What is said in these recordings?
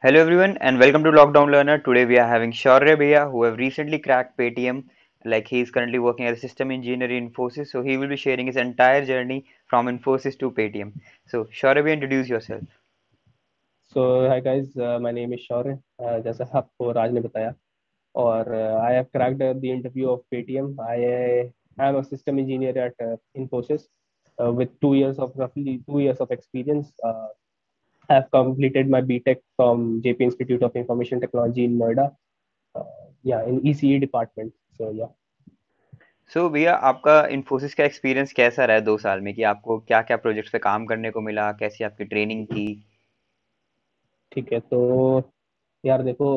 Hello everyone and welcome to Lockdown Learner. Today we are having Shaurya Bhaiya who have recently cracked Paytm. Like he is currently working as a system engineer in Infosys, so he will be sharing his entire journey from Infosys to Paytm. So Shaurya Bhaiya, introduce yourself. Hi guys, my name is शौर्य जैसा आपको राज ने बताया और I have cracked the interview of Paytm. I am a system engineer at Infosys with 2 years of roughly 2 years of experience. I have completed my BTech from JP Institute of Information Technology in Noida. Yeah, in ECE department. So yeah. So भैया आपका Infosys का experience कैसा रहा है 2 साल में कि आपको क्या क्या प्रोजेक्ट्स पे काम करने को मिला, कैसी आपकी ट्रेनिंग थी? ठीक है तो यार देखो,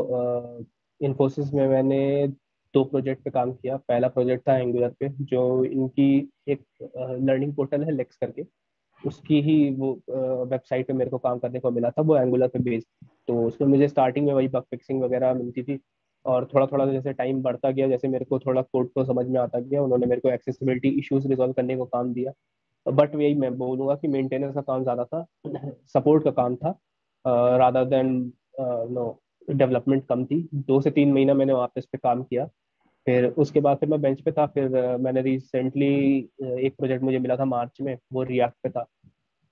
इन्फोसिस में मैंने दो प्रोजेक्ट पे काम किया. पहला प्रोजेक्ट था एंगुलर पे, जो इनकी एक लर्निंग पोर्टल है लेक्स करके. उसकी ही वो वेबसाइट पे मेरे को काम करने को मिला था, वो एंगुलर पे बेस्ड. तो उसमें मुझे स्टार्टिंग में वही बग फिक्सिंग वगैरह मिलती थी. और थोड़ा थोड़ा जैसे टाइम बढ़ता गया, जैसे मेरे को थोड़ा कोड को समझ में आता गया, उन्होंने मेरे को एक्सेसिबिलिटी इश्यूज रिजॉल्व करने को काम दिया. बट यही मैं बोलूंगा कि मेंटेनेंस का काम ज़्यादा था, सपोर्ट का काम था, रादर देन नो डेवलपमेंट कम थी. 2 से 3 महीना मैंने वहाँ पे इस पे काम किया. फिर उसके बाद फिर मैं बेंच पे था. फिर मैंने रिसेंटली एक प्रोजेक्ट मुझे मिला था मार्च में, वो रिएक्ट पे था.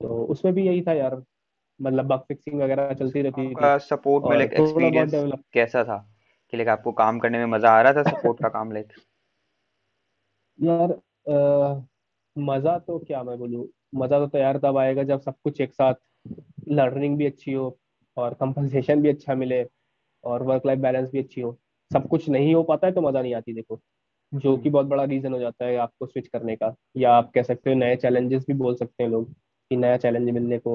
तो उसमें भी यही था यार, मतलब बग फिक्सिंग वगैरह चलती रहती थी आपका सपोर्ट में और लाइक थोड़ा बहुत एक्सपीरियंस डेवलप. कैसा था कि लाइक आपको काम करने में मजा आ रहा था सपोर्ट का काम लाइक? यार मज़ा तो क्या मैं बोलूँ, मज़ा तो यार तब आएगा जब सब कुछ एक साथ, लर्निंग भी अच्छी हो और कंपनसेशन भी अच्छा मिले और वर्क लाइफ बैलेंस भी अच्छी हो. सब कुछ नहीं हो पाता है तो मज़ा नहीं आती देखो, जो कि बहुत बड़ा रीजन हो जाता है आपको स्विच करने का. या आप कह सकते हो नए चैलेंजेस भी बोल सकते हैं लोग, कि नया चैलेंज मिलने को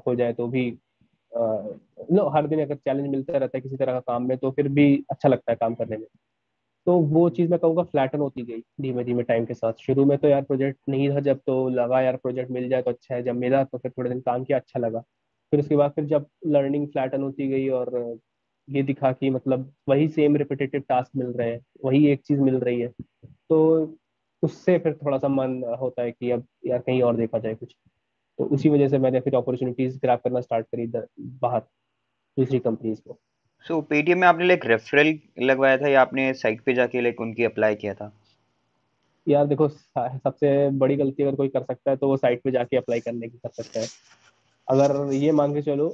हो जाए तो भी नो, हर दिन अगर चैलेंज मिलता रहता है किसी तरह का काम में तो फिर भी अच्छा लगता है काम करने में. तो वो चीज़ मैं कहूँगा फ्लैटन होती गई धीमे धीमे टाइम के साथ. शुरू में तो यार प्रोजेक्ट नहीं था, जब तो लगा यार प्रोजेक्ट मिल जाए तो अच्छा है. जब मिला तो फिर थोड़े दिन काम किया, अच्छा लगा. फिर उसके बाद फिर जब लर्निंग फ्लैटन होती गई और ये दिखा कि मतलब वही सेम रिपीटेटिव टास्क मिल रहे हैं, वही एक चीज़ मिल रही है, तो उससे फिर थोड़ा सा मन होता है कि अब यार कहीं और देखा जाए कुछ. तो उसी वजह से मैंने फिर अपॉर्चुनिटीज ग्रैब करना स्टार्ट करी इधर बाहर, दूसरी कंपनीज को. सो पेटीएम में आपने लाइक रेफरल लगवाया था या आपने साइट पे जाके लाइक उनकी अप्लाई किया था? यार देखो, सबसे बड़ी गलती अगर कोई कर सकता है तो वो साइट पे जाके अप्लाई करने की कर सकता है. अगर ये मान के चलो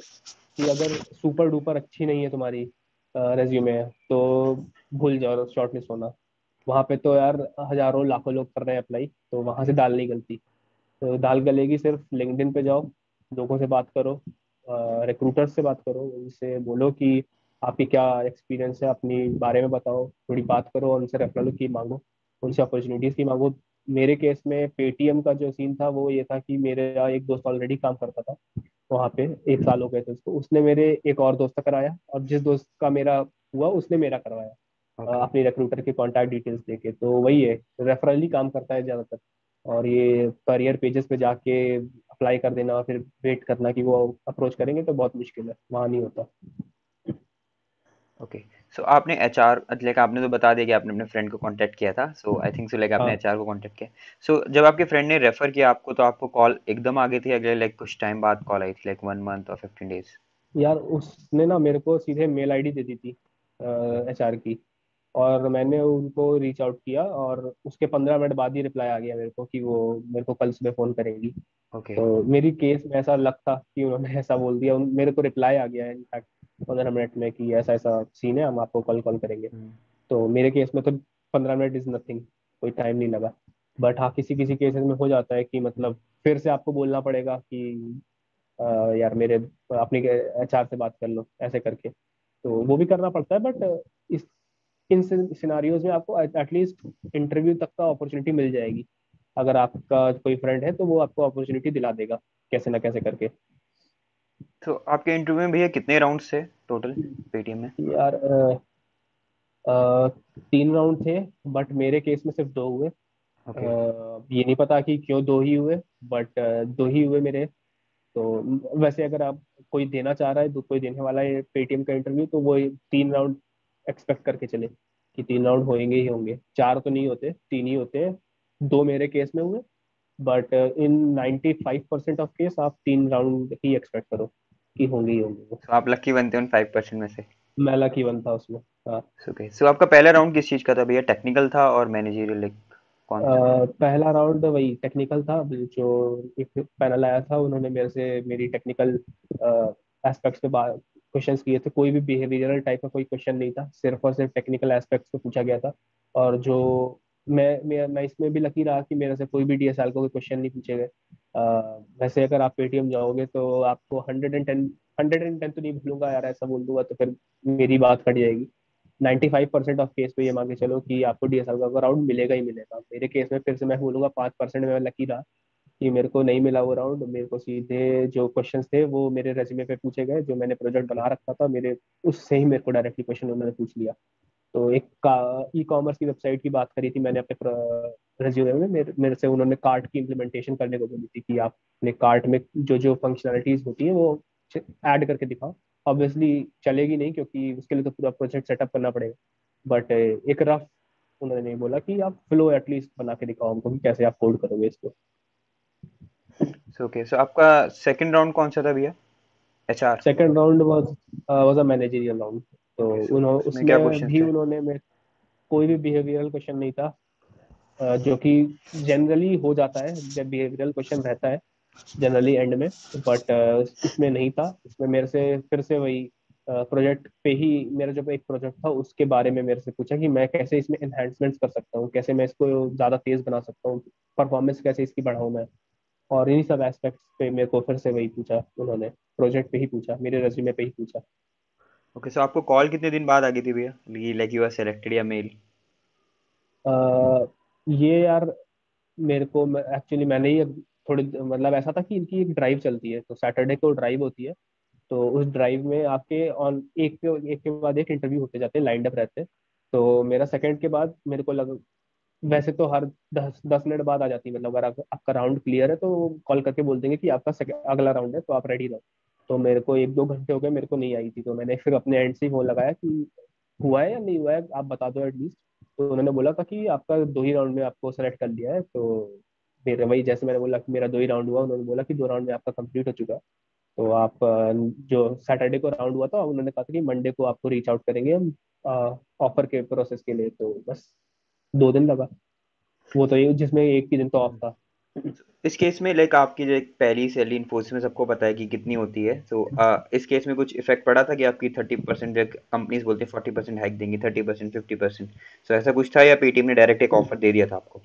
कि अगर सुपर डुपर अच्छी नहीं है तुम्हारी रेज्यूमे, तो भूल जाओ शॉर्टलिस्ट होना. वहां पे तो यार हजारों लाखों लोग कर रहे हैं अप्लाई, तो वहां से दाल नहीं गलती. तो दाल गलेगी सिर्फ लिंक्डइन पे जाओ, लोगों से बात करो, रिक्रूटर से बात करो, उनसे बोलो कि आपकी क्या एक्सपीरियंस है, अपनी बारे में बताओ, थोड़ी बात करो और उनसे रेफरल की मांगो, उनसे अपॉर्चुनिटीज की मांगो. मेरे केस में पेटीएम का जो सीन था वो ये था कि मेरा एक दोस्त ऑलरेडी काम करता था वहाँ पे. 1 साल हो गए थे उसको, उसने मेरे एक और दोस्त का कराया और जिस दोस्त का मेरा हुआ उसने मेरा करवाया, ओके. अपनी रिक्रूटर के कॉन्टैक्ट डिटेल्स देके. तो वही है, रेफरल ही काम करता है ज्यादातर. और ये करियर पेजेस पे जाके अप्लाई कर देना और फिर वेट करना कि वो अप्रोच करेंगे तो बहुत मुश्किल है, वहाँ नहीं होता. ओके. सो आपने एचआर लाइक आपने तो बता दिया कि आपने अपने फ्रेंड को कांटेक्ट किया था, सो आई थिंक सो लाइक आपने हाँ एचआर को कांटेक्ट किया. सो जब आपके फ्रेंड ने रेफर किया आपको तो आपको कॉल एकदम आ गई थी अगले लाइक कुछ टाइम बाद कॉल आई थी लाइक 1 मंथ और 15 डेज? यार, उसने ना मेरे को सीधे मेल आईडी दे दी थी एचआर की. और मैंने उनको रीच आउट किया और उसके 15 मिनट बाद ही रिप्लाई आ गया मेरे को कि वो मेरे को कल सुबह फोन करेंगी. ओके. तो मेरी केस में ऐसा लक था कि उन्होंने ऐसा बोल दिया. मेरे को रिप्लाई आ गया है इनफैक्ट 15 मिनट में कि ऐसा ऐसा सीन है, हम आपको कल कॉल करेंगे. तो मेरे केस में तो 15 मिनट इज नथिंग, कोई टाइम नहीं लगा. बट हाँ, किसी किसी केसेस में हो जाता है कि मतलब फिर से आपको बोलना पड़ेगा कि यार मेरे अपनी एचआर से बात कर लो ऐसे करके. तो वो भी करना पड़ता है. बट इस इन सिनारियोज में आपको एटलीस्ट इंटरव्यू तक का अपॉर्चुनिटी मिल जाएगी. अगर आपका कोई फ्रेंड है तो वो आपको अपॉर्चुनिटी दिला देगा कैसे ना कैसे करके. तो आपके इंटरव्यू में भैया कितने राउंड्स थे टोटल पेटीएम में? यार 3 राउंड थे, बट मेरे केस में सिर्फ दो हुए. ओके. ये नहीं पता कि क्यों दो ही हुए, बट दो ही हुए मेरे. तो वैसे अगर आप कोई देना चाह रहा है तो कोई देने वाला है पेटीएम का इंटरव्यू, तो वो 3 राउंड एक्सपेक्ट करके चले कि 3 राउंड होंगे ही होंगे. चार तो नहीं होते, तीन ही होते हैं. दो मेरे केस में हुए, बट इन 95% ऑफ केस आप 3 राउंड ही एक्सपेक्ट करो. कि होंगे ही होंगे वो। तो आप लकी बनते हैं उन 5% में से। मैं लकी वन था उसमें। हाँ। ओके, सो आपका पहला राउंड किस चीज़ का था भैया? टेक्निकल था और मैनेजरियल, लाइक कौन सा? पहला राउंड वही टेक्निकल था। जो एक पैनल आया था, उन्होंने मेरे से मेरी टेक्निकल एस्पेक्ट्स पे बात क्वेश्चंस किए थे। कोई भी बिहेवियरल टाइप का कोई क्वेश्चन नहीं था, सिर्फ और सिर्फ टेक्निकल एस्पेक्ट्स पे पूछा गया था। और जो मैं इसमें भी लकी रहा कि मेरे से कोई भी डीएसएल को कोई क्वेश्चन नहीं पूछे गए। वैसे अगर आप पेटीएम जाओगे तो आपको 110 तो नहीं भूलूंगा यार, ऐसा बोल दूंगा तो फिर मेरी बात कट जाएगी। 95% ऑफ केस पे ये मान के चलो कि आपको डीएसएल का राउंड मिलेगा ही मिलेगा। मेरे केस में फिर से मैं बोलूंगा 5% में मैं लकी रहा कि मेरे को नहीं मिला वो राउंड। मेरे को सीधे जो क्वेश्चंस थे वो मेरे रेज्यूमे पे पूछे गए, जो मैंने प्रोजेक्ट ओके। बना रखा था मेरे, उससे ही मेरे को डायरेक्टली क्वेश्चन उन्होंने पूछ लिया। तो एक ई कॉमर्स की वेबसाइट की बात करी थी मैंने अपने रेज्यूमे में। मेरे से उन्होंने कार्ट की इम्प्लीमेंटेशन करने को बोली थी कि आप अपने कार्ट में जो जो फंक्शनलिटीज होती है वो ऐड करके दिखाओ। ऑब्वियसली चलेगी नहीं, क्योंकि उसके लिए तो पूरा प्रोजेक्ट सेटअप करना पड़ेगा। बट एक रफ उन्होंने नहीं बोला कि आप फ्लो एटलीस्ट बना के दिखाओ हमको कि कैसे आप कोड करोगे इसको। सो ओके, सो आपका सेकंड राउंड कौन सा था भैया? HR. Second round was a managerial round. तो ओके, सो उसमें क्या उसमें क्वेश्चन भी थे? उन्होंने कोई भी बिहेवियरल क्वेश्चन नहीं था। जो कि जनरली हो जाता है जब बिहेवियरल क्वेश्चन रहता है जनरली एंड में। बट इसमें नहीं था। इसमें मेरे से फिर से वही प्रोजेक्ट पे ही, मेरा जो एक प्रोजेक्ट था उसके बारे में मेरे से पूछा कि मैं कैसे इसमें एनहेंसमेंट्स कर सकता हूँ, कैसे मैं इसको ज़्यादा तेज बना सकता हूँ, परफॉर्मेंस कैसे इसकी बढ़ाऊँ मैं। और इन्हीं सब एस्पेक्ट्स पे मेरे को फिर से वही पूछा उन्होंने, प्रोजेक्ट पे ही पूछा, मेरे रेज्यूमे पे ही पूछा। ओके, सो आपको कॉल कितने दिन बाद आ गई थी भैया, लाइक यू आर सेलेक्टेड, या मेल? अ, ये यार मेरे को एक्चुअली मैंने ही थोड़ी मतलब ऐसा था कि इनकी एक ड्राइव चलती है, तो सैटरडे को ड्राइव होती है। तो उस ड्राइव में आपके ऑन एक के बाद एक इंटरव्यू होते जाते हैं, लाइंड अप रहते हैं। तो मेरा सेकंड के बाद मेरे को लग, वैसे तो हर 10 10 मिनट बाद आ जाती है, मतलब अगर आपका राउंड क्लियर है तो कॉल करके बोल देंगे कि आपका अगला राउंड है तो आप रेडी रहो। तो मेरे को 1 2 घंटे हो गए, मेरे को नहीं आई थी। तो मैंने फिर अपने एंड से ही फोन लगाया कि हुआ है या नहीं हुआ है, आप बता दो एटलीस्ट। तो उन्होंने बोला था कि आपका 2 ही राउंड में आपको सेलेक्ट कर लिया है। तो फिर वही जैसे मैंने बोला कि मेरा 2 ही राउंड हुआ, उन्होंने बोला कि 2 राउंड में आपका कंप्लीट हो चुका है। तो आप जो सैटरडे को राउंड हुआ था उन्होंने कहा था कि मंडे को आपको रीच आउट करेंगे हम ऑफर के प्रोसेस के लिए। तो बस 2 दिन लगा। वो तो ये जिसमें एक ही दिन तो ऑफ था। इस केस में लाइक आपकी जो एक पहली सैलरी इन्फोसिस में सबको पता है कि कितनी होती है, तो इस केस में कुछ इफेक्ट पड़ा था कि आपकी 30%, जो कंपनीज बोलते हैं 40% हाइक देंगी, 30%, 50%, सो ऐसा कुछ था, या पेटीएम ने डायरेक्ट एक ऑफर दे दिया था आपको?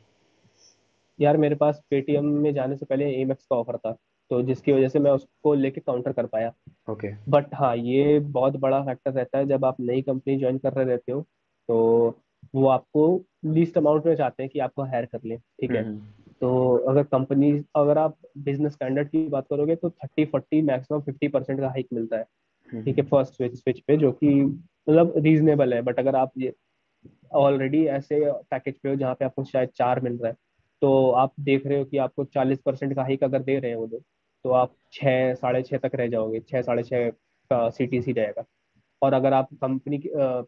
यार मेरे पास पेटीएम में जाने से पहले एमेक्स का ऑफर था, तो जिसकी वजह से मैं उसको लेके काउंटर कर पाया। ओके। बट हाँ, ये बहुत बड़ा फैक्टर रहता है जब आप नई कंपनी ज्वाइन कर रहे रहते हो। तो वो आपको लीस्ट अमाउंट में चाहते हैं कि आपको हायर कर लें, ठीक है। हम्म। तो अगर आप बिजनेस स्टैंडर्ड की बात करोगे तो 30 40 मैक्सिमम 50% का हाइक मिलता है, ठीक हम्म। है, फर्स्ट स्विच स्विच पे, जो कि मतलब रीजनेबल है। बट अगर आप ये ऑलरेडी ऐसे पैकेज पे हो जहाँ पे आपको शायद 4 मिल रहा है, तो आप देख रहे हो कि आपको 40% का हाइक अगर दे रहे हैं वो लोग, तो आप 6 साढ़े 6 तक रह जाओगे, 6 साढ़े 6 का सीटीसी रहेगा। और अगर आप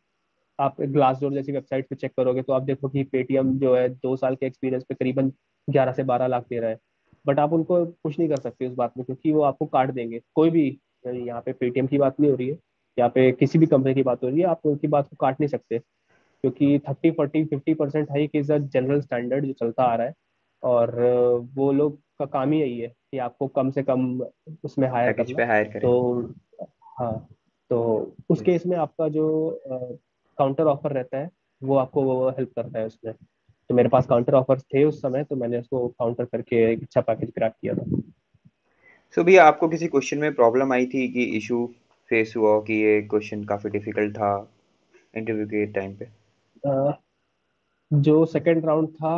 आप ग्लास डोर जैसी वेबसाइट पे चेक करोगे तो आप देखो कि पेटीएम जो है 2 साल के एक्सपीरियंस पे करीबन 11 से 12 लाख दे रहा है। बट आप उनको कुछ नहीं कर सकते उस बात में, क्योंकि वो आपको काट देंगे कोई भी। यहाँ पे पेटीएम की बात नहीं हो रही है, यहाँ पे किसी भी कंपनी की बात हो रही है, आप उनकी बात को काट नहीं सकते। क्योंकि 30 40 50% hike is a general standard जो चलता आ रहा है। और वो लोग का काम ही यही है कि आपको कम से कम उसमें हायर पैकेज करना। पे हायर करें। तो हाँ, तो उस यस। केस में आपका जो काउंटर ऑफर रहता है वो आपको वो हेल्प करता है उसमें। तो मेरे पास काउंटर ऑफर्स थे उस समय, तो मैंने उसको काउंटर करके एक अच्छा पैकेज क्रैक किया सो भैया, आपको किसी क्वेश्चन में प्रॉब्लम आई थी कि इशू फेस हुआ हो कि ये क्वेश्चन काफी डिफिकल्ट था इंटरव्यू के टाइम पे? था। जो सेकंड राउंड था,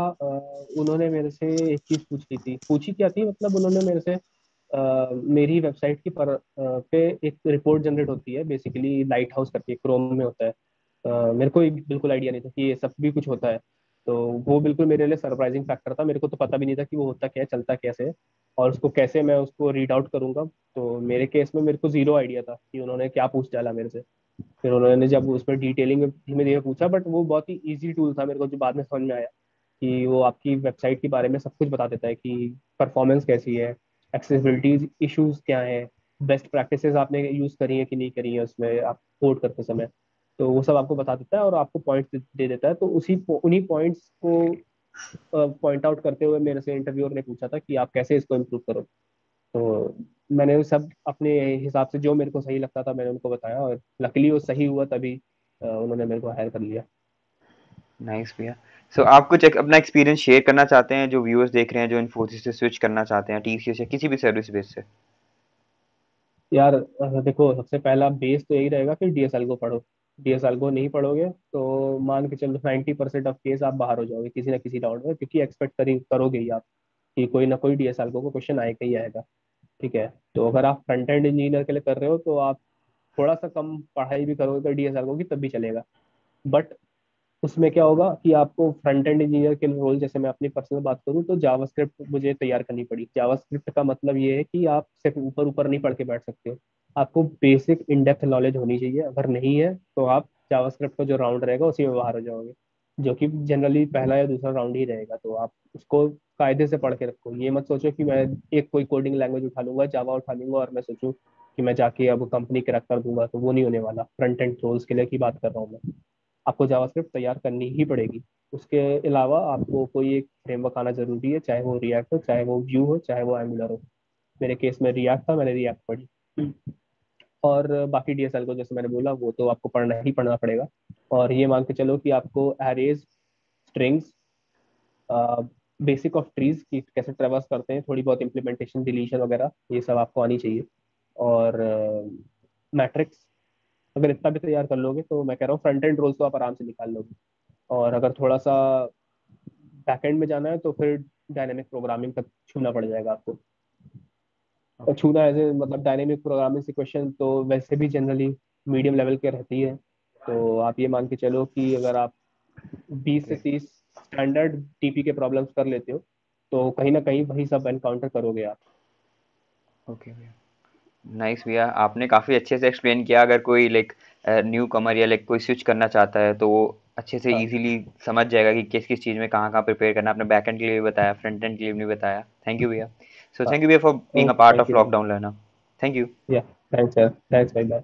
उन्होंने मेरे से एक चीज पूछी थी, पूछी क्या थी मतलब उन्होंने मेरे से मेरी वेबसाइट की पे एक रिपोर्ट जनरेट होती है बेसिकली, लाइट हाउस करके क्रोम में होता है। मेरे को बिल्कुल आइडिया नहीं था कि ये सब भी कुछ होता है। तो वो बिल्कुल मेरे लिए सरप्राइजिंग फैक्टर था, मेरे को तो पता भी नहीं था कि वो होता क्या है, चलता कैसे है, और उसको कैसे मैं उसको रीड आउट करूंगा। तो मेरे केस में मेरे को जीरो आइडिया था कि उन्होंने क्या पूछ डाला मेरे से। फिर उन्होंने जब उस पर डिटेलिंग में धीमे धीमे पूछा, बट वो बहुत ही इजी टूल था मेरे को, जो बाद में समझ में आया कि वो आपकी वेबसाइट के बारे में सब कुछ बता देता है कि परफॉर्मेंस कैसी है, एक्सेसिबिलिटी इश्यूज क्या है, बेस्ट प्रैक्टिसेस आपने यूज करी है कि नहीं करी है उसमें, आप कोड करते समय। तो वो सब आपको बता देता है और आपको पॉइंट्स दे देता है। तो उन्हीं पॉइंट्स को पॉइंट आउट करते हुए मेरे से इंटरव्यूअर ने पूछा था कि आप कैसे इसको इम्प्रूव करो। तो मैंने वो सब अपने हिसाब से जो मेरे को सही लगता था मैंने उनको बताया, और लकीली वो सही हुआ, तभी उन्होंने मेरे को हायर कर लिया। नाइस भैया। सो आप कुछ अपना एक्सपीरियंस शेयर करना चाहते हैं जो व्यूअर्स देख रहे हैं, जो इन्फोसिस से स्विच करना चाहते हैं, टीसीएस या किसी भी सर्विस बेस से? यार देखो, सबसे पहला बेस तो यही रहेगा कि डीएसएल को पढ़ो। डीएसएल को नहीं पढ़ोगे तो मान के चलो 90% ऑफ केस आप बाहर हो जाओगे किसी ना किसी राउंड में, क्योंकि एक्सपेक्ट करोगे ही आप कि कोई ना कोई डीएसएल को क्वेश्चन आएगा ही आएगा। ठीक है, तो अगर आप फ्रंट एंड इंजीनियर के लिए कर रहे हो तो आप थोड़ा सा कम पढ़ाई भी करोगे तो डीएसएल को की तब भी चलेगा। बट उसमें क्या होगा कि आपको फ्रंट एंड इंजीनियर के रोल, जैसे मैं अपनी पर्सनल बात करूँ तो जावास्क्रिप्ट मुझे तैयार करनी पड़ी। जावास्क्रिप्ट का मतलब ये है कि आप सिर्फ ऊपर ऊपर नहीं पढ़ के बैठ सकते हो, आपको बेसिक इन डेप्थ नॉलेज होनी चाहिए। अगर नहीं है तो आप जावास्क्रिप्ट का जो राउंड रहेगा उसी में बाहर हो जाओगे, जो कि जनरली पहला या दूसरा राउंड ही रहेगा। तो आप उसको कायदे से पढ़ के रखो। ये मत सोचो कि मैं एक कोई कोडिंग लैंग्वेज उठा लूंगा, जावा उठा लूंगा, और मैं सोचूं कि मैं जाके अब कंपनी क्रैक कर दूंगा। तो वो नहीं होने वाला। फ्रंट एंड रोल्स के लिए की बात कर रहा हूँ मैं। आपको जावास्क्रिप्ट तैयार करनी ही पड़ेगी। उसके अलावा आपको कोई एक फ्रेमवर्क आना जरूरी है, चाहे वो रिएक्ट हो, चाहे वो व्यू हो, चाहे वो एंगुलर हो। मेरे केस में रिएक्ट था, मैंने रिएक्ट पढ़ी। और बाकी डीएसएल को जैसे मैंने बोला वो तो आपको पढ़ना ही पढ़ना पड़ेगा। और ये मान के चलो कि आपको arrays, strings, basic of trees की कैसे ट्रेवर्स करते हैं, थोड़ी बहुत इंप्लीमेंटेशन, डिलीशन वगैरह, ये सब आपको आनी चाहिए। और मैट्रिक्स, अगर इतना भी तैयार कर लोगे तो मैं कह रहा हूँ फ्रंट एंड रोल्स तो आप आराम से निकाल लोगे। और अगर थोड़ा सा बैकएंड में जाना है तो फिर डायनेमिक प्रोग्रामिंग तक छूना पड़ जाएगा आपको। और ओके। छूना ऐसे मतलब डायनेमिक प्रोग्रामिंग से क्वेश्चन तो वैसे भी जनरली मीडियम लेवल के रहती है। तो आप ये मान के चलो कि अगर आप 20 से ओके। 30 स्टैंडर्ड टीपी के प्रॉब्लम्स कर लेते हो तो कहीं ना कहीं वही सब एनकाउंटर करोगे आप। ओके भैया। नाइस भैया, आपने काफ़ी अच्छे से एक्सप्लेन किया। अगर कोई लाइक न्यू कमर या लाइक कोई स्विच करना चाहता है तो वो अच्छे से हाँ इजीली समझ जाएगा कि किस किस चीज़ में कहाँ कहाँ प्रिपेयर करना है। आपने बैक एंड के लिए भी बताया, फ्रंट एंड के लिए भी बताया। थैंक यू भैया। सो हाँ। थैंक यू भैया for being a okay, part thank of you. Lockdown learner. Thank you. या थैंक्स यार, थैंक्स भाई, बाय।